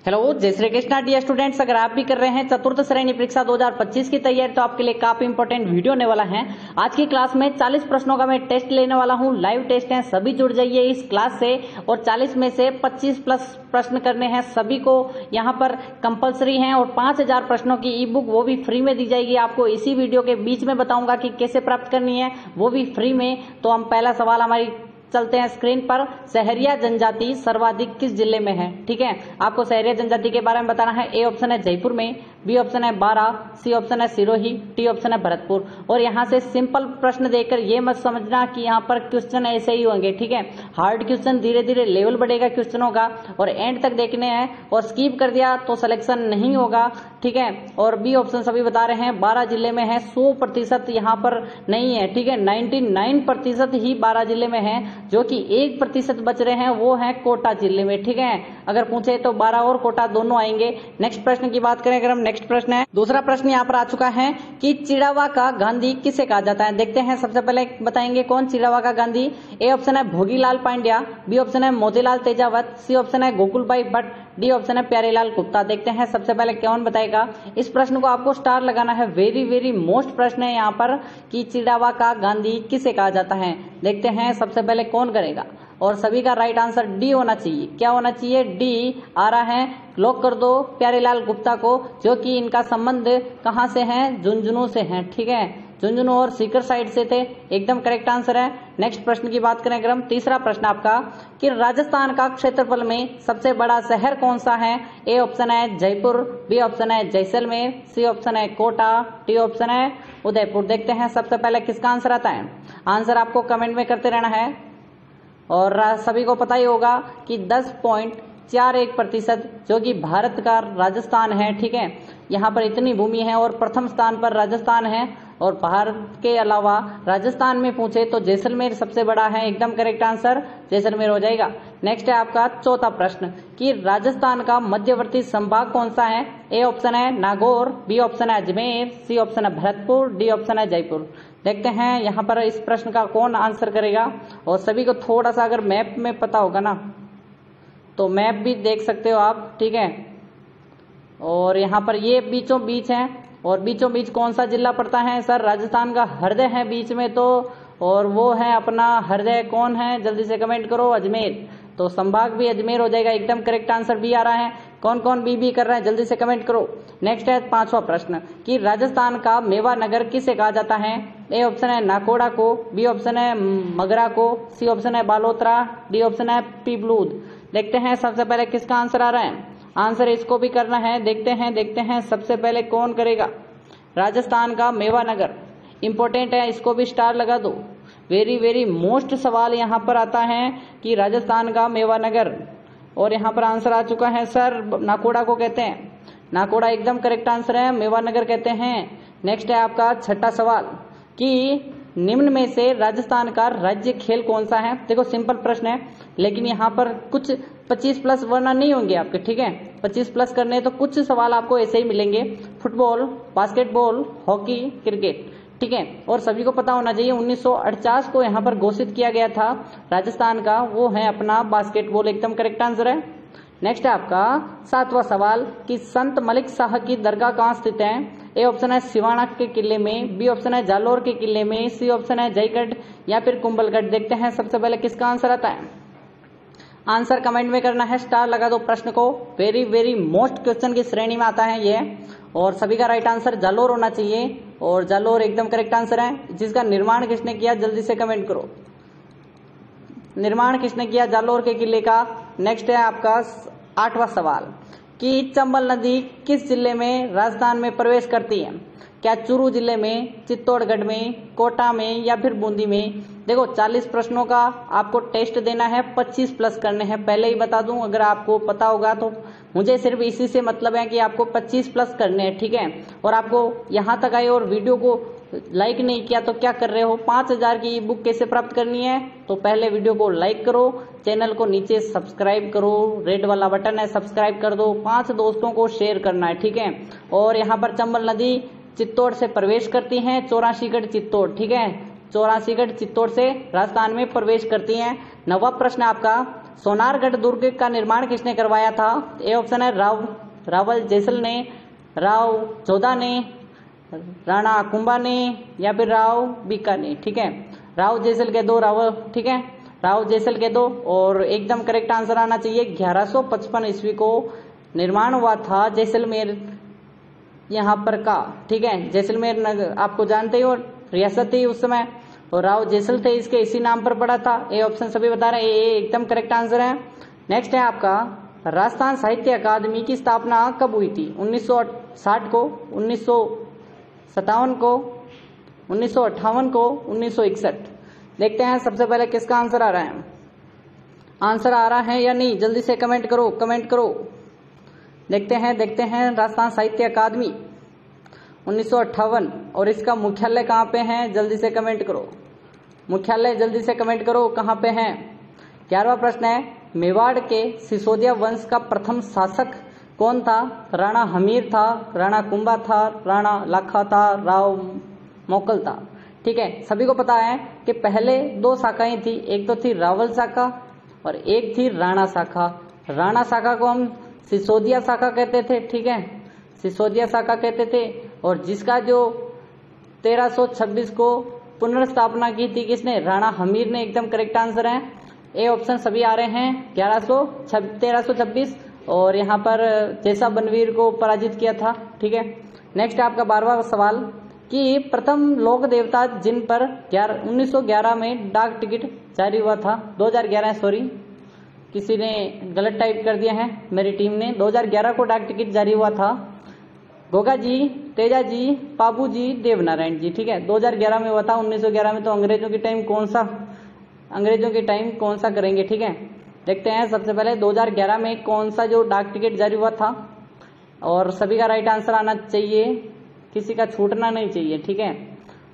Hello, जय Shri Krishna dear students. अगर आप भी कर रहे हैं चतुर्थ श्रेणी परीक्षा 2025 की तैयारी तो आपके लिए काफी इंपॉर्टेंट वीडियो होने वाला है। आज की क्लास में 40 प्रश्नों का मैं टेस्ट लेने वाला हूं। लाइव टेस्ट है, सभी जुड़ जाइए इस क्लास से। और 40 में से 25 प्लस प्रश्न करने हैं, सभी को यहाँ पर कंपलसरी हैं। और 5000 प्रश्नों की ई बुक वो भी फ्री में दी जाएगी आपको। इसी वीडियो के बीच में बताऊंगा कि कैसे प्राप्त करनी है, वो भी फ्री में। तो हम पहला सवाल हमारी चलते हैं स्क्रीन पर। सहरिया जनजाति सर्वाधिक किस जिले में है? ठीक है, आपको सहरिया जनजाति के बारे में बताना है। ए ऑप्शन है जयपुर में, बी ऑप्शन है बारा, सी ऑप्शन है सिरोही, डी ऑप्शन है भरतपुर। और यहाँ से सिंपल प्रश्न देकर ये मत समझना कि यहाँ पर क्वेश्चन ऐसे ही होंगे। ठीक है, हार्ड क्वेश्चन, धीरे धीरे लेवल बढ़ेगा क्वेश्चनों का और एंड तक देखने हैं। और स्किप कर दिया तो सिलेक्शन नहीं होगा। ठीक है, और बी ऑप्शन सभी बता रहे हैं 12 जिले में है, 100% यहाँ पर नहीं है। ठीक है, 99% ही 12 जिले में है, जो कि 1% बच रहे हैं वो है कोटा जिले में। ठीक है, अगर पूछे तो 12 और कोटा दोनों आएंगे। नेक्स्ट प्रश्न की बात करें, अगर हम नेक्स्ट प्रश्न है, दूसरा प्रश्न यहाँ पर आ चुका है कि चिड़ावा का गांधी किसे कहा जाता है? देखते हैं, सबसे पहले बताएंगे कौन चिड़ावा का गांधी। ए ऑप्शन है भोगीलाल पांड्या, बी ऑप्शन है मोतीलाल तेजावत, सी ऑप्शन है गोकुलभाई भट्ट, डी ऑप्शन है प्यारेलाल गुप्ता। देखते हैं सबसे पहले कौन बताएगा। इस प्रश्न को आपको स्टार लगाना है। वेरी वेरी मोस्ट प्रश्न है यहाँ पर कि चिड़ावा का गांधी किसे कहा जाता है। देखते हैं सबसे पहले कौन करेगा। और सभी का राइट आंसर डी होना चाहिए। क्या होना चाहिए? डी आ रहा है। लॉक कर दो प्यारेलाल गुप्ता को, जो कि इनका संबंध कहां से है? झुंझुनू से है। ठीक है, झुंझुनू और सीकर साइड से थे। एकदम करेक्ट आंसर है। नेक्स्ट प्रश्न की बात करें अगर हम, तीसरा प्रश्न आपका कि राजस्थान का क्षेत्रफल में सबसे बड़ा शहर कौन सा है? ए ऑप्शन है जयपुर, बी ऑप्शन है जैसलमेर, सी ऑप्शन है कोटा, डी ऑप्शन है उदयपुर। देखते हैं सबसे पहले किसका आंसर आता है। आंसर आपको कमेंट में करते रहना है। और सभी को पता ही होगा कि 10.41% जो कि भारत का राजस्थान है। ठीक है, यहाँ पर इतनी भूमि है और प्रथम स्थान पर राजस्थान है। और भारत के अलावा राजस्थान में पूछे तो जैसलमेर सबसे बड़ा है। एकदम करेक्ट आंसर जैसलमेर हो जाएगा। नेक्स्ट है आपका चौथा प्रश्न कि राजस्थान का मध्यवर्ती संभाग कौन सा है? ए ऑप्शन है नागौर, बी ऑप्शन है अजमेर, सी ऑप्शन है भरतपुर, डी ऑप्शन है जयपुर। देखते हैं यहाँ पर इस प्रश्न का कौन आंसर करेगा। और सभी को थोड़ा सा अगर मैप में पता होगा ना तो मैप भी देख सकते हो आप। ठीक है, और यहाँ पर ये बीचों बीच है। और बीचों बीच कौन सा जिला पड़ता है? सर राजस्थान का हृदय है बीच में तो, और वो है अपना हृदय कौन है? जल्दी से कमेंट करो। अजमेर। तो संभाग भी अजमेर हो जाएगा। एकदम करेक्ट आंसर बी आ रहा है। कौन कौन बी कर रहा है जल्दी से कमेंट करो। नेक्स्ट है पांचवा प्रश्न कि राजस्थान का मेवा नगर किसे कहा जाता है? ए ऑप्शन है नाकोड़ा को, बी ऑप्शन है मगरा को, सी ऑप्शन है बालोतरा, डी ऑप्शन है पीबलूद। देखते हैं सबसे पहले किसका आंसर आ रहा है। आंसर इसको भी करना है। देखते हैं सबसे पहले कौन करेगा। राजस्थान का मेवा नगर इंपॉर्टेंट है, इसको भी स्टार लगा दो। वेरी वेरी मोस्ट सवाल यहाँ पर आता है कि राजस्थान का मेवा नगर। और यहाँ पर आंसर आ चुका है सर नाकोड़ा को कहते हैं। नाकोड़ा एकदम करेक्ट आंसर है, मेवा नगर कहते हैं। नेक्स्ट है आपका छठा सवाल कि निम्न में से राजस्थान का राज्य खेल कौन सा है? देखो सिंपल प्रश्न है, लेकिन यहाँ पर कुछ 25 प्लस वरना नहीं होंगे आपके। ठीक है, 25 प्लस करने तो कुछ सवाल आपको ऐसे ही मिलेंगे। Football, basketball, hockey, cricket. ठीक है, और सभी को पता होना चाहिए 1948 को यहाँ पर घोषित किया गया था राजस्थान का, वो है अपना बास्केटबॉल। एकदम करेक्ट आंसर है। नेक्स्ट है आपका सातवां सवाल कि संत मलिक शाह की दरगाह कहाँ स्थित है? ए ऑप्शन है सिवाना के किले में, बी ऑप्शन है जालोर के किले में, सी ऑप्शन है जयगढ़ या फिर कुंभलगढ़। देखते हैं सबसे पहले किसका आंसर आता है। आंसर कमेंट में करना है, स्टार लगा दो प्रश्न को। वेरी वेरी मोस्ट क्वेश्चन की श्रेणी में आता है ये। और सभी का राइट आंसर जालोर होना चाहिए। और जालोर एकदम करेक्ट आंसर है। जिसका निर्माण किसने किया जल्दी से कमेंट करो। निर्माण किसने किया जालोर के किले का? नेक्स्ट है आपका आठवां सवाल कि चंबल नदी किस जिले में राजस्थान में प्रवेश करती है? क्या चूरू जिले में, चित्तौड़गढ़ में, कोटा में या फिर बूंदी में? देखो 40 प्रश्नों का आपको टेस्ट देना है, 25 प्लस करने हैं। पहले ही बता दूं, अगर आपको पता होगा तो मुझे सिर्फ इसी से मतलब है कि आपको 25 प्लस करने हैं। ठीक है, और आपको यहाँ तक आए और वीडियो को लाइक नहीं किया तो क्या कर रहे हो। 5000 की ई बुक कैसे प्राप्त करनी है? तो पहले वीडियो को लाइक करो, चैनल को नीचे सब्सक्राइब करो, रेड वाला बटन है सब्सक्राइब कर दो, 5 दोस्तों को शेयर करना है। ठीक है, और यहाँ पर चंबल नदी चित्तौड़ से प्रवेश करती है, 84गढ़ चित्तौड़। ठीक है, 84गढ़ चित्तौड़ से राजस्थान में प्रवेश करती हैं। नवा प्रश्न आपका सोनारगढ़ दुर्ग का निर्माण किसने करवाया था? ए ऑप्शन है रावल जैसल ने, राव जोधा ने, राणा कुंभा ने या फिर राव बीका ने। ठीक है, राव जैसल के दो, राव, ठीक है, राव जैसल के दो। और एकदम करेक्ट आंसर आना चाहिए 1155 ईस्वी को निर्माण हुआ था जैसलमेर यहाँ पर का। ठीक है, जैसलमेर आपको जानते हो रियासत थी उस समय, और राव जैसल थे इसके, इसी नाम पर पड़ा था। ए ऑप्शन सभी बता रहे हैं, ए एकदम करेक्ट आंसर है। नेक्स्ट है आपका राजस्थान साहित्य अकादमी की स्थापना कब हुई थी? 1960 को, 1957 को, 1958 को, 1961। देखते हैं सबसे पहले किसका आंसर आ रहा है। आंसर आ रहा है या नहीं, जल्दी से कमेंट करो, कमेंट करो। देखते हैं राजस्थान साहित्य अकादमी 1958, और इसका मुख्यालय कहाँ पे है? जल्दी से कमेंट करो, मुख्यालय जल्दी से कमेंट करो कहाँ पे है। 11वां प्रश्न है, मेवाड़ के सिसोदिया वंश का प्रथम शासक कौन था? राणा हमीर था, राणा कुंभा था, राणा लाखा था, राव मोकल था। ठीक है, सभी को पता है कि पहले दो शाखाएं थी, एक तो थी रावल शाखा और एक थी राणा शाखा। राणा शाखा को हम सिसोदिया शाखा कहते थे। ठीक है, सिसोदिया शाखा कहते थे, और जिसका जो 1326 को पुनर्स्थापना की थी किसने? राणा हमीर ने। एकदम करेक्ट आंसर है, ए ऑप्शन सभी आ रहे हैं 1326, और यहाँ पर जैसा बनवीर को पराजित किया था। ठीक है, नेक्स्ट आपका 12वां सवाल कि प्रथम लोक देवता जिन पर 1911 में डाक टिकट जारी हुआ था, 2011 सॉरी, किसी ने गलत टाइप कर दिया है मेरी टीम ने, 2011 को डाक टिकट जारी हुआ था। गोगा जी, तेजा जी, पाबू जी, देवनारायण जी। ठीक है, 2011 में हुआ था। 1911 में तो अंग्रेजों के टाइम कौन सा करेंगे। ठीक है, देखते हैं सबसे पहले 2011 में कौन सा जो डाक टिकट जारी हुआ था, और सभी का राइट आंसर आना चाहिए, किसी का छूटना नहीं चाहिए। ठीक है,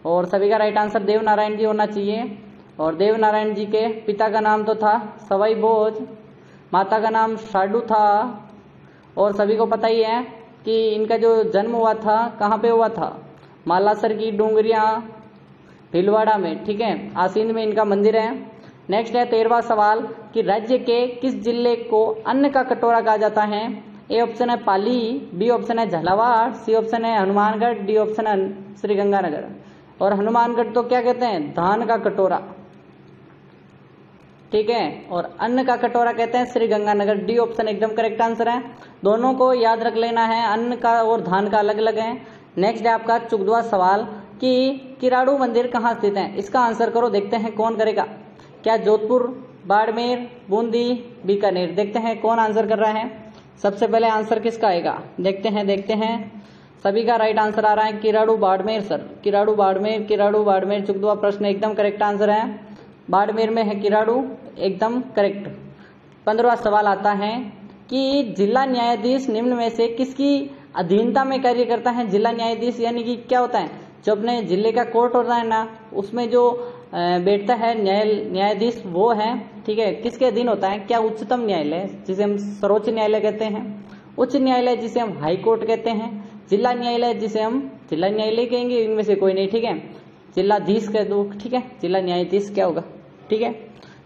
और सभी का राइट आंसर देवनारायण जी होना चाहिए। और देवनारायण जी के पिता का नाम तो था सवाई भोज, माता का नाम साडू था, और सभी को पता ही है कि इनका जो जन्म हुआ था कहाँ पे हुआ था? मालासर की डूंगरिया भीलवाड़ा में। ठीक है, आसीन में इनका मंदिर है। नेक्स्ट है 13वां सवाल कि राज्य के किस जिले को अन्न का कटोरा कहा जाता है? ए ऑप्शन है पाली, बी ऑप्शन है झालावाड़, सी ऑप्शन है हनुमानगढ़, डी ऑप्शन है श्रीगंगानगर। और हनुमानगढ़ तो क्या कहते हैं? धान का कटोरा। ठीक है, और अन्न का कटोरा कहते हैं श्रीगंगानगर। डी ऑप्शन एकदम करेक्ट आंसर है। दोनों को याद रख लेना है, अन्न का और धान का अलग अलग है। नेक्स्ट है आपका 14वां सवाल कि किराड़ू मंदिर कहाँ स्थित है? इसका आंसर करो, देखते हैं कौन करेगा। क्या जोधपुर, बाड़मेर, बूंदी, बीकानेर? देखते हैं कौन आंसर कर रहा है। सबसे पहले आंसर किसका आएगा? देखते हैं सभी का राइट आंसर आ रहा है किराड़ू बाड़मेर सर, किराड़ू बाड़मेर, किराड़ू बाड़मेर। 14वां प्रश्न एकदम करेक्ट आंसर है, बाड़मेर में है किराड़ू, एकदम करेक्ट। 15वां सवाल आता है कि जिला न्यायाधीश निम्न में से किसकी अधीनता में कार्य करता है? जिला न्यायाधीश यानी कि क्या होता है? जो अपने जिले का कोर्ट होता है ना, उसमें जो बैठता है न्यायाधीश वो है। ठीक है, किसके अधीन होता है? क्या उच्चतम न्यायालय जिसे हम सर्वोच्च न्यायालय कहते हैं, उच्च न्यायालय जिसे हम हाई कोर्ट कहते हैं, जिला न्यायालय जिसे हम जिला न्यायालय कहेंगे, इनमें से कोई नहीं। ठीक है, जिलाधीश कह दो। ठीक है, जिला न्यायाधीश क्या होगा? ठीक है,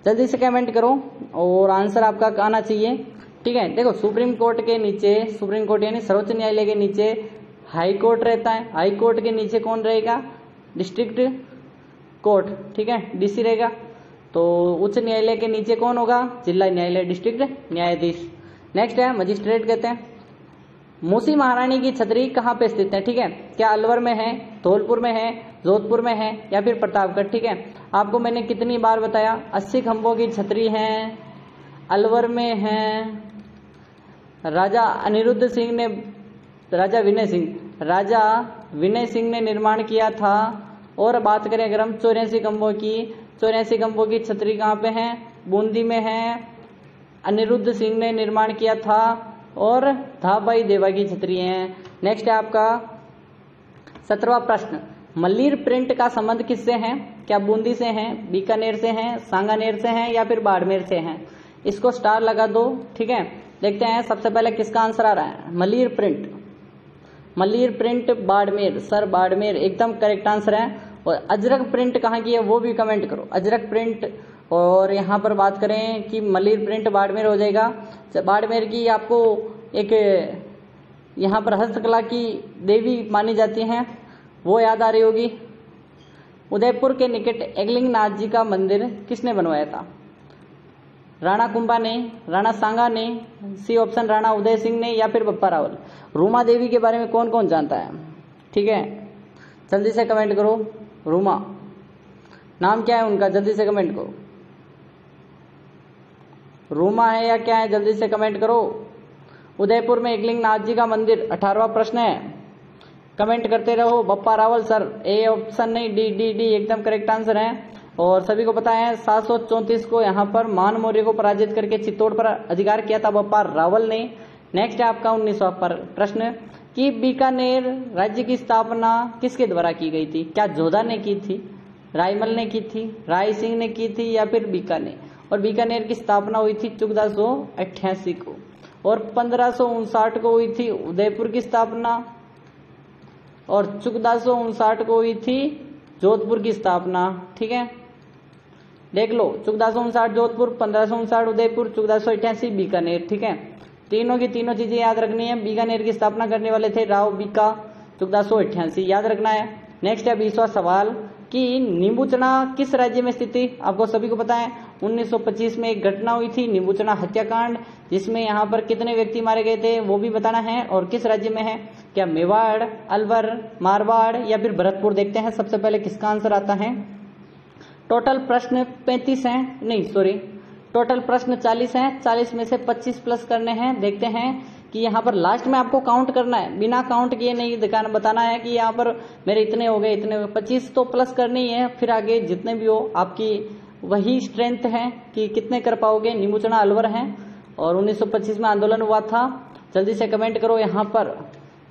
जल्दी से कमेंट करो और आंसर आपका आना चाहिए। ठीक है, देखो सुप्रीम कोर्ट के नीचे, सुप्रीम कोर्ट यानी सर्वोच्च न्यायालय के नीचे हाई कोर्ट रहता है। हाई कोर्ट के नीचे कौन रहेगा? District court. ठीक है, डीसी रहेगा। तो उच्च न्यायालय के नीचे कौन होगा? जिला न्यायालय, डिस्ट्रिक्ट न्यायाधीश। नेक्स्ट है मजिस्ट्रेट कहते हैं। मूसी महारानी की छतरी कहाँ पे स्थित है? ठीक है, क्या अलवर में है, धौलपुर में है, जोधपुर में है या फिर प्रतापगढ़? ठीक है, आपको मैंने कितनी बार बताया, 80 खंभों की छतरी है, अलवर में है। राजा अनिरुद्ध सिंह ने, राजा विनय सिंह ने निर्माण किया था। और बात करें अगर हम 84 खंभों की, 84 खंभों की छतरी कहाँ पे है? बूंदी में है, अनिरुद्ध सिंह ने निर्माण किया था। और धाबाई देवा की छतरी है। नेक्स्ट है आपका 17वां प्रश्न, मल्लीर प्रिंट का संबंध किससे है? क्या बूंदी से है, बीकानेर से है, सांगानेर से है या फिर बाड़मेर से है? इसको स्टार लगा दो। ठीक है, देखते हैं सबसे पहले किसका आंसर आ रहा है। मल्लीर प्रिंट, मल्लीर प्रिंट बाड़मेर सर, बाड़मेर एकदम करेक्ट आंसर है। और अजरक प्रिंट कहाँ की है वो भी कमेंट करो। अजरक प्रिंट और यहाँ पर बात करें कि मलिर प्रिंट बाड़मेर हो जाएगा। बाड़मेर की आपको एक यहाँ पर हस्तकला की देवी मानी जाती हैं, वो याद आ रही होगी। उदयपुर के निकट एगलिंग नाथ जी का मंदिर किसने बनवाया था? राणा कुंभा ने, राणा सांगा ने, सी ऑप्शन राणा उदय सिंह ने या फिर बप्पा रावल। रूमा देवी के बारे में कौन कौन जानता है? ठीक है, जल्दी से कमेंट करो। रूमा नाम क्या है उनका? जल्दी से कमेंट करो। रूमा है या क्या है? जल्दी से कमेंट करो। उदयपुर में एकलिंग नाथ जी का मंदिर 18वां प्रश्न है, कमेंट करते रहो। Bappa Rawal sir, A option नहीं, डी डी डी एकदम करेक्ट आंसर है। और सभी को पता है 734 को यहाँ पर मान मौर्य को पराजित करके चित्तौड़ पर अधिकार किया था बप्पा रावल ने। नेक्स्ट है आपका 19वां प्रश्न कि बीकानेर राज्य की स्थापना किसके द्वारा की गई थी? क्या जोधा ने की थी, रायमल ने की थी, राय सिंह ने की थी या फिर बीकानेर? और बीकानेर की स्थापना हुई थी 1488 को। और 1559 को हुई थी उदयपुर की स्थापना और 1459 को हुई थी जोधपुर की स्थापना। ठीक है, देख लो, 1459 जोधपुर, 1559 उदयपुर, 1488 बीकानेर। ठीक है, तीनों की तीनों चीजें याद रखनी है। बीकानेर की स्थापना करने वाले थे राव बीका, 1488 याद रखना है। नेक्स्ट है 20वां सवाल कि नींबूचना किस राज्य में स्थित थी? आपको सभी को पता है 1925 में एक घटना हुई थी नींबूचना हत्याकांड, जिसमें यहाँ पर कितने व्यक्ति मारे गए थे वो भी बताना है और किस राज्य में है। क्या मेवाड़, अलवर, मारवाड़ या फिर भरतपुर? देखते हैं सबसे पहले किसका आंसर आता है। टोटल प्रश्न 35 हैं, नहीं सॉरी, टोटल प्रश्न 40 हैं, 40 में से 25 प्लस करने हैं। देखते हैं कि यहाँ पर लास्ट में आपको काउंट करना है, बिना काउंट किए नहीं दिखाना, बताना है कि यहाँ पर मेरे इतने हो गए, इतने हो गए। 25 तो प्लस करनी है, फिर आगे जितने भी हो आपकी वही स्ट्रेंथ है कि कितने कर पाओगे। नींबूचना अलवर है और 1925 में आंदोलन हुआ था। जल्दी से कमेंट करो यहाँ पर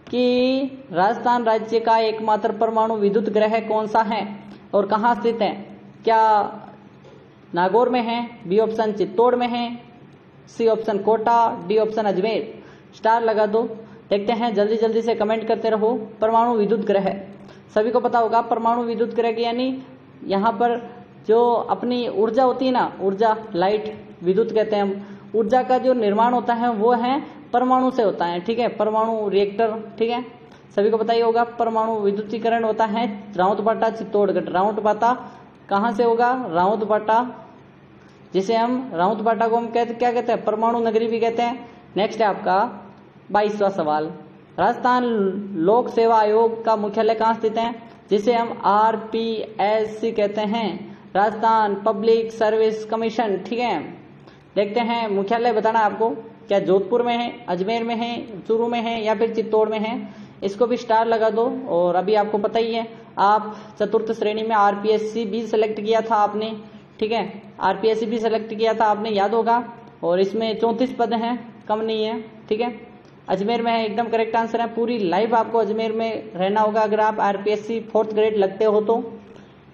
कि राजस्थान राज्य का एकमात्र परमाणु विद्युत ग्रह कौन सा है और कहाँ स्थित है? क्या नागौर में है, बी ऑप्शन चित्तौड़ में है, C option Kota, D option Ajmer? Star लगा दो। देखते हैं, जल्दी जल्दी से कमेंट करते रहो। परमाणु विद्युत ग्रह सभी को पता होगा। परमाणु विद्युत ग्रह यानी यहाँ पर जो अपनी ऊर्जा होती है ना, ऊर्जा, लाइट, विद्युत कहते हैं हम, ऊर्जा का जो निर्माण होता है वो है परमाणु से होता है। ठीक है, परमाणु रिएक्टर। ठीक है, सभी को पता ही होगा। परमाणु विद्युतीकरण होता है राउतबाटा चित्तौड़गढ़। राउतबाटा कहाँ से होगा? राउतबाटा, जिसे हम राउतबाटा को हम क्या कहते हैं? परमाणु नगरी भी कहते हैं। नेक्स्ट है आपका 22वां सवाल, राजस्थान लोक सेवा आयोग का मुख्यालय कहाँ स्थित है? जिसे हम RPSC कहते हैं, राजस्थान पब्लिक सर्विस कमीशन। ठीक है, देखते हैं मुख्यालय बताना आपको। क्या जोधपुर में है, अजमेर में है, चूरू में है या फिर चित्तौड़ में है? इसको भी स्टार लगा दो। और अभी आपको पता ही है, आप चतुर्थ श्रेणी में RPSC भी सिलेक्ट किया था आपने। ठीक है, RPSC भी सिलेक्ट किया था आपने, याद होगा। और इसमें 34 पद हैं, कम नहीं है। ठीक है, अजमेर में है, एकदम करेक्ट आंसर है। पूरी लाइफ आपको अजमेर में रहना होगा अगर आप RPSC 4th ग्रेड लगते हो तो।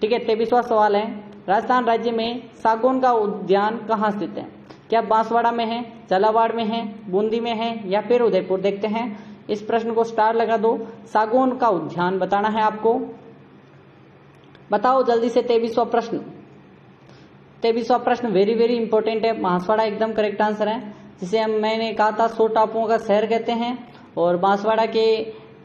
ठीक है, 23वां सवाल है, राजस्थान राज्य में सागौन का उद्यान कहाँ स्थित है? क्या बांसवाड़ा में है, झालावाड़ में है, बूंदी में है या फिर उदयपुर? देखते हैं, इस प्रश्न को स्टार लगा दो। सागौन का उद्यान बताना है आपको। बताओ जल्दी से 23वां प्रश्न। 23वां प्रश्न वेरी वेरी इंपॉर्टेंट है। बांसवाड़ा एकदम करेक्ट आंसर है, जिसे मैंने कहा था 100 टापुओं का शहर कहते हैं। और बांसवाड़ा के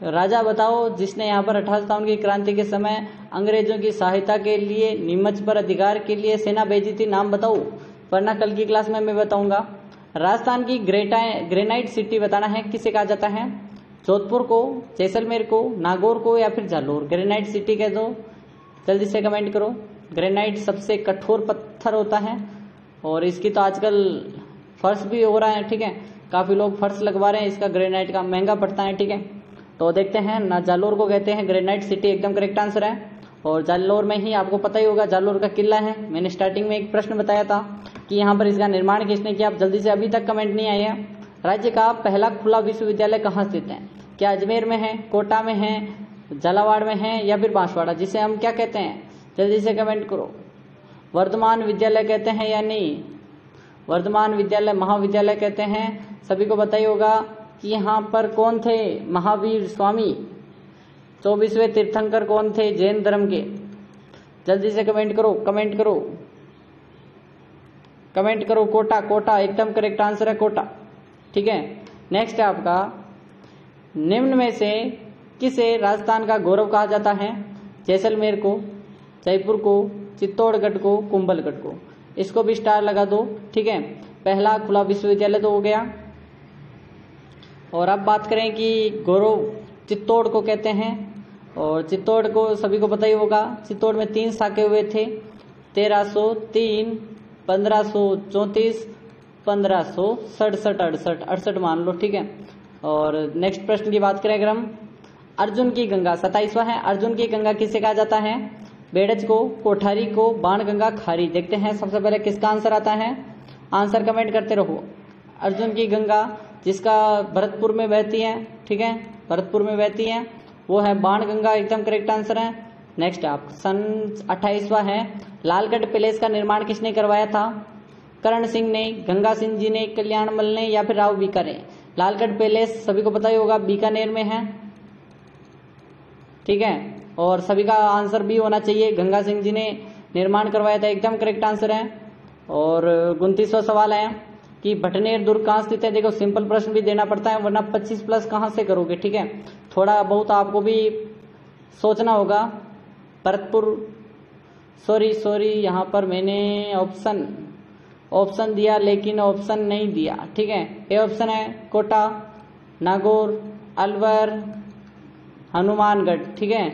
राजा बताओ जिसने यहाँ पर 1857 की क्रांति के समय अंग्रेजों की सहायता के लिए नीमच पर अधिकार के लिए सेना भेजी थी, नाम बताओ, वरना कल की क्लास में मैं बताऊंगा। राजस्थान की ग्रेनाइट सिटी बताना है, किसे कहा जाता है? जोधपुर को, जैसलमेर को, नागौर को या फिर जालोर? ग्रेनाइट सिटी कह दो, जल्दी से कमेंट करो। ग्रेनाइट सबसे कठोर पत्थर होता है और इसकी तो आजकल फर्श भी हो रहा है। ठीक है, काफी लोग फर्श लगवा रहे हैं इसका, ग्रेनाइट का महंगा पड़ता है। ठीक है, तो देखते हैं ना, जालोर को कहते हैं ग्रेनाइट सिटी, एकदम करेक्ट आंसर है। और जालोर में ही आपको पता ही होगा जालोर का किला है। मैंने स्टार्टिंग में एक प्रश्न बताया था कि यहाँ पर इसका निर्माण किसने किया। आप जल्दी से, अभी तक कमेंट नहीं आए हैं। राज्य का पहला खुला विश्वविद्यालय कहाँ स्थित है? क्या अजमेर में है, कोटा में है, झालावाड़ में है या फिर बांसवाड़ा, जिसे हम क्या कहते हैं? जल्दी से कमेंट करो। वर्धमान विद्यालय कहते हैं या नहीं? वर्धमान विद्यालय, महाविद्यालय कहते हैं। सभी को पता ही होगा कि यहाँ पर कौन थे? महावीर स्वामी। 24वें तीर्थंकर कौन थे जैन धर्म के? जल्दी से कमेंट करो, कमेंट करो। कमेंट करो कोटा, कोटा एकदम करेक्ट आंसर है कोटा। ठीक है, नेक्स्ट है आपका, निम्न में से किसे राजस्थान का गौरव कहा जाता है? जैसलमेर को, जयपुर को, चित्तौड़गढ़ को, कुंभलगढ़ को। इसको भी स्टार लगा दो। ठीक है, पहला खुला विश्वविद्यालय तो हो गया। और अब बात करें कि गौरव चित्तौड़ को कहते हैं, और चित्तौड़ को सभी को पता ही होगा। चित्तौड़ में 3 शाखे हुए थे, 1303, 1534, 1567, 68 मान लो। ठीक है, और नेक्स्ट प्रश्न की बात करें अगर हम, अर्जुन की गंगा 27वां है। अर्जुन की गंगा किसे कहा जाता है? बेड़ज को, कोठारी को, बाण गंगा, खारी। देखते हैं सबसे पहले किसका आंसर आता है, आंसर कमेंट करते रहो। अर्जुन की गंगा जिसका भरतपुर में बहती है, ठीक है, भरतपुर में बहती है, वो है बाण गंगा, एकदम करेक्ट आंसर है। नेक्स्ट आप, सन 28वां है, लालगढ़ पैलेस का निर्माण किसने करवाया था? करण सिंह ने, गंगा सिंह जी ने, कल्याणमल ने, या फिर राव बीका ने। लालगढ़ पैलेस सभी को पता ही होगा, बीकानेर में है। ठीक है, और सभी का आंसर भी होना चाहिए, गंगा सिंह जी ने निर्माण करवाया था, एकदम करेक्ट आंसर है। और 29वां सवाल है कि भटनेर दुर्ग कहाँ स्थित है? देखो सिंपल प्रश्न भी देना पड़ता है, वरना 25 प्लस कहाँ से करोगे। ठीक है, थोड़ा बहुत आपको भी सोचना होगा। भरतपुर, सॉरी यहाँ पर मैंने ऑप्शन दिया लेकिन ऑप्शन नहीं दिया। ठीक है, ये ऑप्शन है कोटा, नागौर, अलवर, हनुमानगढ़। ठीक है,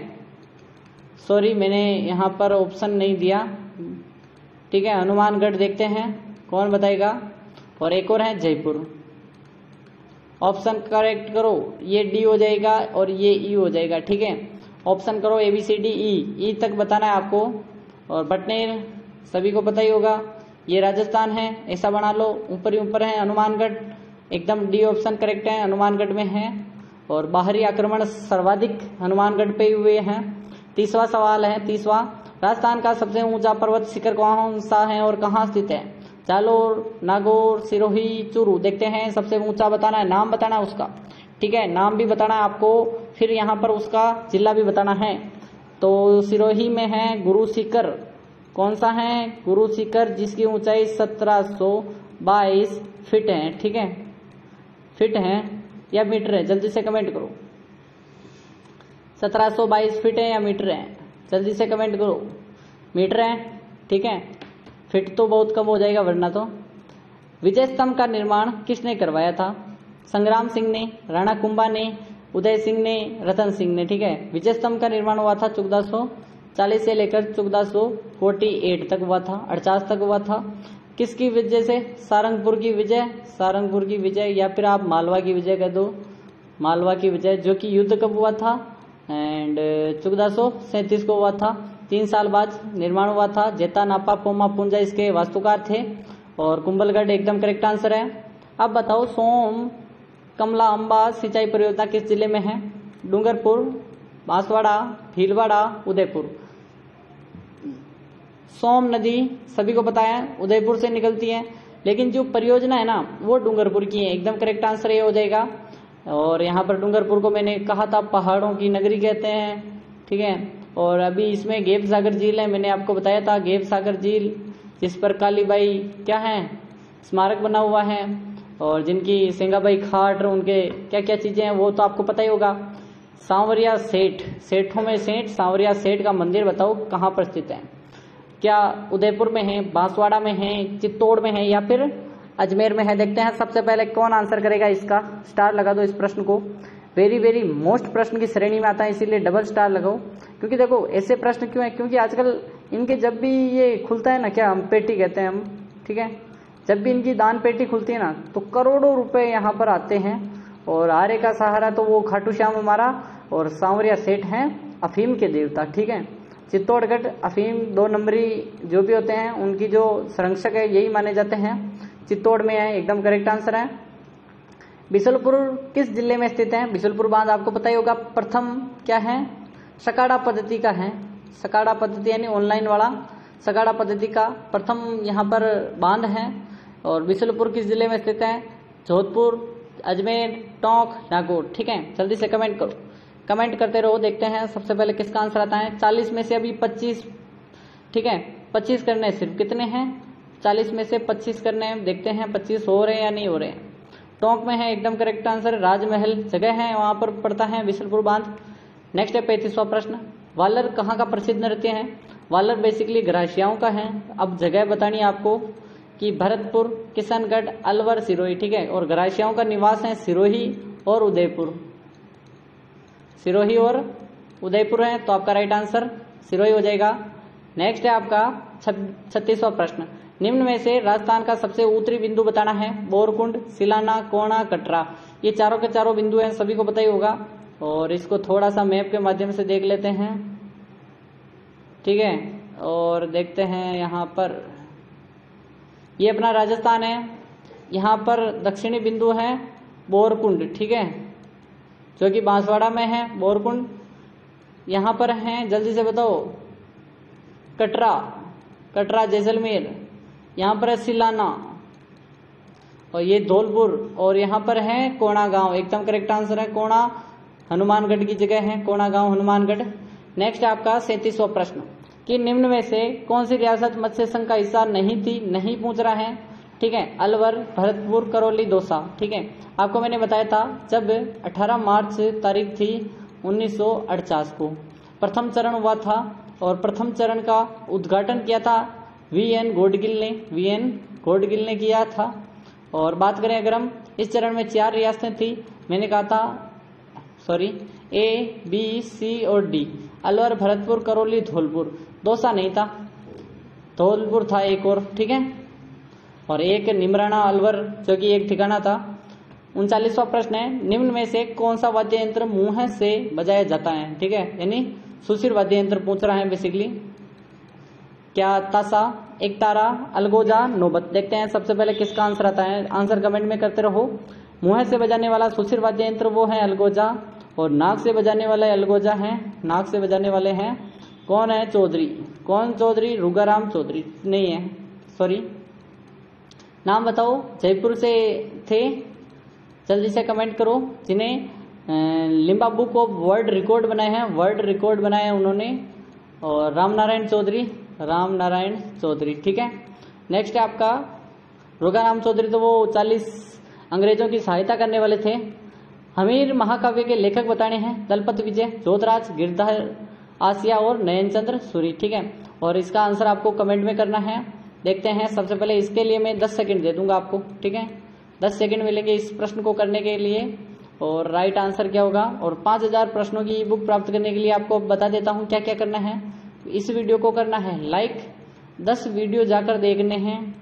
सॉरी मैंने यहाँ पर ऑप्शन नहीं दिया। ठीक है, हनुमानगढ़। देखते हैं कौन बताएगा। और एक और है जयपुर। ऑप्शन करेक्ट करो, ये डी हो जाएगा और ये ई हो जाएगा। ठीक है, ऑप्शन करो ABCD ई तक बताना है आपको। और भटनेर सभी को पता ही होगा, ये राजस्थान है, ऐसा बना लो, ऊपर ही ऊपर है हनुमानगढ़, एकदम डी ऑप्शन करेक्ट है, हनुमानगढ़ में है। और बाहरी आक्रमण सर्वाधिक हनुमानगढ़ पे हुए हैं। 30वां सवाल है, 30वां, राजस्थान का सबसे ऊंचा पर्वत शिखर कौन सा है और कहाँ स्थित है? जालोर, नागौर, सिरोही, चूरू। देखते हैं सबसे ऊंचा बताना है, नाम बताना है उसका। ठीक है, नाम भी बताना है आपको, फिर यहाँ पर उसका जिला भी बताना है। तो सिरोही में है गुरु शिखर। कौन सा है? गुरु शिखर, जिसकी ऊंचाई 1722 फीट है। ठीक है, फीट है या मीटर है? जल्दी से कमेंट करो, 1722 फीट है या मीटर है? जल्दी से कमेंट करो। मीटर है, ठीक है, फिट तो बहुत कम हो जाएगा वरना तो। विजय स्तंभ का निर्माण किसने करवाया था? संग्राम सिंह ने, राणा कुंभा ने, उदय सिंह ने, रतन सिंह ने। ठीक है, विजय स्तंभ का निर्माण हुआ था 1440 से लेकर 1448 तक हुआ था, 48 तक हुआ था। किसकी वजह से? सारंगपुर की विजय, सारंगपुर की विजय, या फिर आप मालवा की विजय कह दो, मालवा की विजय, जो कि युद्ध कब हुआ था? एंड 1437 को हुआ था। 3 साल बाद निर्माण हुआ था। जेता, नापा, पोमा, पुंजा इसके वास्तुकार थे। और कुंभलगढ़ एकदम करेक्ट आंसर है। अब बताओ, सोम कमला अंबा सिंचाई परियोजना किस जिले में है? डूंगरपुर, बांसवाड़ा, भीलवाड़ा, उदयपुर। सोम नदी सभी को पता है उदयपुर से निकलती है, लेकिन जो परियोजना है ना वो डूंगरपुर की है, एकदम करेक्ट आंसर ये हो जाएगा। और यहाँ पर डूंगरपुर को मैंने कहा था पहाड़ों की नगरी कहते हैं। ठीक है, और अभी इसमें गेप सागर झील है, मैंने आपको बताया था गेप सागर झील, जिस पर कालीबाई क्या है स्मारक बना हुआ है, और जिनकी सिंगाबाई खाट, उनके क्या क्या चीजें हैं वो तो आपको पता ही होगा। सांवरिया सेठ, सेठों में सेठ, सांवरिया सेठ का मंदिर बताओ कहाँ पर स्थित है? क्या उदयपुर में है, बांसवाड़ा में है, चित्तौड़ में है, या फिर अजमेर में है? देखते हैं सबसे पहले कौन आंसर करेगा इसका। स्टार लगा दो इस प्रश्न को, वेरी वेरी मोस्ट प्रश्न की श्रेणी में आता है, इसीलिए डबल स्टार लगाओ। क्योंकि देखो ऐसे प्रश्न क्यों है, क्योंकि आजकल इनके जब भी ये खुलता है ना, क्या हम पेटी कहते हैं हम, ठीक है, जब भी इनकी दान पेटी खुलती है ना तो करोड़ों रुपए यहाँ पर आते हैं। और आरे का सहारा तो वो खाटू श्याम हमारा, और सांवरिया सेठ हैं अफीम के देवता। ठीक है, चित्तौड़गढ़ अफीम 2 नंबरी जो भी होते हैं उनकी जो संरक्षक है यही माने जाते हैं, चित्तौड़ में है, एकदम करेक्ट आंसर है। बिशुलपुर किस जिले में स्थित है? बिशुलपुर बांध आपको पता ही होगा, प्रथम क्या है? सकाड़ा पद्धति का है, सकाड़ा पद्धति यानी ऑनलाइन वाला सकाड़ा पद्धति का प्रथम यहाँ पर बांध है। और बिशुलपुर किस जिले में स्थित है? जोधपुर, अजमेर, टोंक, नागौर। ठीक है, जल्दी से कमेंट करो, कमेंट करते रहो। देखते हैं सबसे पहले किसका आंसर आता है। 40 में से अभी 25, ठीक है 25 करने सिर्फ कितने हैं? 40 में से 25 करने हैं, देखते हैं 25 हो रहे हैं या नहीं हो रहे हैं। टोंक में है एकदम करेक्ट आंसर। राजमहल जगह है, वहां पर पड़ता है बिशनपुर बांध। नेक्स्ट है 35वां प्रश्न, वालर कहाँ का प्रसिद्ध नृत्य है? वालर बेसिकली घरासियाओं का है। अब जगह बतानी है आपको कि भरतपुर, किशनगढ़, अलवर, सिरोही, ठीक है। और घरासियाओं का निवास है सिरोही और उदयपुर। सिरोही और उदयपुर है, तो आपका राइट आंसर सिरोही हो जाएगा। नेक्स्ट है आपका 36वां प्रश्न, निम्न में से राजस्थान का सबसे उत्तरी बिंदु बताना है। बोरकुंड, सिलाना, कोणा, कटरा। ये चारों के चारों बिंदु हैं, सभी को पता ही होगा। और इसको थोड़ा सा मैप के माध्यम से देख लेते हैं, ठीक है। और देखते हैं यहाँ पर, ये अपना राजस्थान है। यहाँ पर दक्षिणी बिंदु है बोरकुंड, ठीक है, जो कि बांसवाड़ा में है बोरकुंड। यहाँ पर है, जल्दी से बताओ, कटरा, कटरा जैसलमेर। यहाँ पर है सिलाना, और ये धौलपुर। और यहाँ पर है कोणा गांव, एकदम करेक्ट आंसर है कोणा, हनुमानगढ़ की जगह है कोणा गांव, हनुमानगढ़। नेक्स्ट आपका 37वां प्रश्न कि निम्न में से कौन सी रियासत मत्स्य संघ का हिस्सा नहीं थी? नहीं पूछ रहा है, ठीक है। अलवर, भरतपुर, करौली, दौसा, ठीक है। आपको मैंने बताया था जब 18 मार्च तारीख थी 1948 को प्रथम चरण हुआ था, और प्रथम चरण का उद्घाटन किया था वीएन घोड़गिल ने किया था। और बात करें अगर हम, इस चरण में 4 रियासतें थी, मैंने कहा था ए, बी, सी और डी, अलवर, भरतपुर, करौली, धौलपुर। दौसा नहीं था, धौलपुर था एक और, ठीक है। और एक निमराना, अलवर, जो कि एक ठिकाना था। 39वां प्रश्न है, निम्न में से कौन सा वाद्य यंत्र मुंह से बजाया जाता है? ठीक है, यानी सुशिर वाद्य यंत्र पूछ रहा है बेसिकली। क्या तासा, एक तारा, अलगोजा, नौबत। देखते हैं सबसे पहले किसका आंसर आता है, आंसर कमेंट में करते रहो। मुंह से बजाने वाला सुशिर वाद्य यंत्र वो है अलगोजा, और नाक से बजाने वाले अलगोजा है, नाक से बजाने वाले हैं कौन है? चौधरी। कौन चौधरी? रुगाराम चौधरी नहीं है, सॉरी। नाम बताओ, जयपुर से थे, जल्दी से कमेंट करो। जिन्हें Limba book of world record बनाए हैं, वर्ल्ड रिकॉर्ड बनाए हैं उन्होंने, और रामनारायण चौधरी, ठीक है। नेक्स्ट है आपका रुगाराम चौधरी, तो वो 40 अंग्रेजों की सहायता करने वाले थे। हमीर महाकाव्य के लेखक बताने हैं, दलपत विजय, जोतराज, गिरधर आसिया और नयनचंद्र सूरी, ठीक है। और इसका आंसर आपको कमेंट में करना है। देखते हैं, सबसे पहले इसके लिए मैं 10 सेकंड दे दूंगा आपको, ठीक है। 10 सेकंड मिलेंगे इस प्रश्न को करने के लिए। और राइट आंसर क्या होगा, और 5000 प्रश्नों की ई बुक प्राप्त करने के लिए आपको बता देता हूं क्या क्या करना है। इस वीडियो को करना है लाइक, 10 वीडियो जाकर देखने हैं,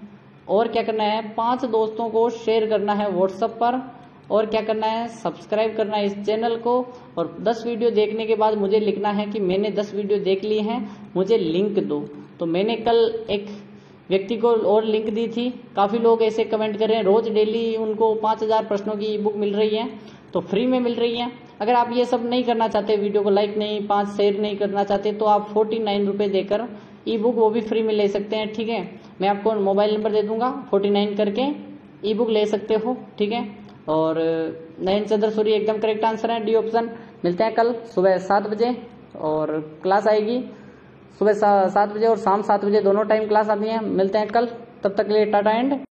और क्या करना है, 5 दोस्तों को शेयर करना है व्हाट्सएप पर, और क्या करना है, सब्सक्राइब करना है इस चैनल को। और 10 वीडियो देखने के बाद मुझे लिखना है कि मैंने 10 वीडियो देख लिए हैं, मुझे लिंक दो। तो मैंने कल एक व्यक्ति को और लिंक दी थी, काफी लोग ऐसे कमेंट कर रहे हैं, रोज डेली उनको 5000 प्रश्नों की ई बुक मिल रही है, तो फ्री में मिल रही है। अगर आप ये सब नहीं करना चाहते, वीडियो को लाइक नहीं, 5 शेयर नहीं करना चाहते, तो आप 49 रुपए देकर ई बुक वो भी फ्री में ले सकते हैं, ठीक है। मैं आपको मोबाइल नंबर दे दूंगा, 49 करके ई बुक ले सकते हो, ठीक है। और नयनचंद्र सूरी एकदम करेक्ट आंसर है, डी ऑप्शन। मिलते हैं कल सुबह 7 बजे, और क्लास आएगी सुबह 7 बजे और शाम 7 बजे, दोनों टाइम क्लास आती है। मिलते हैं कल, तब तक के लिए टाटा एंड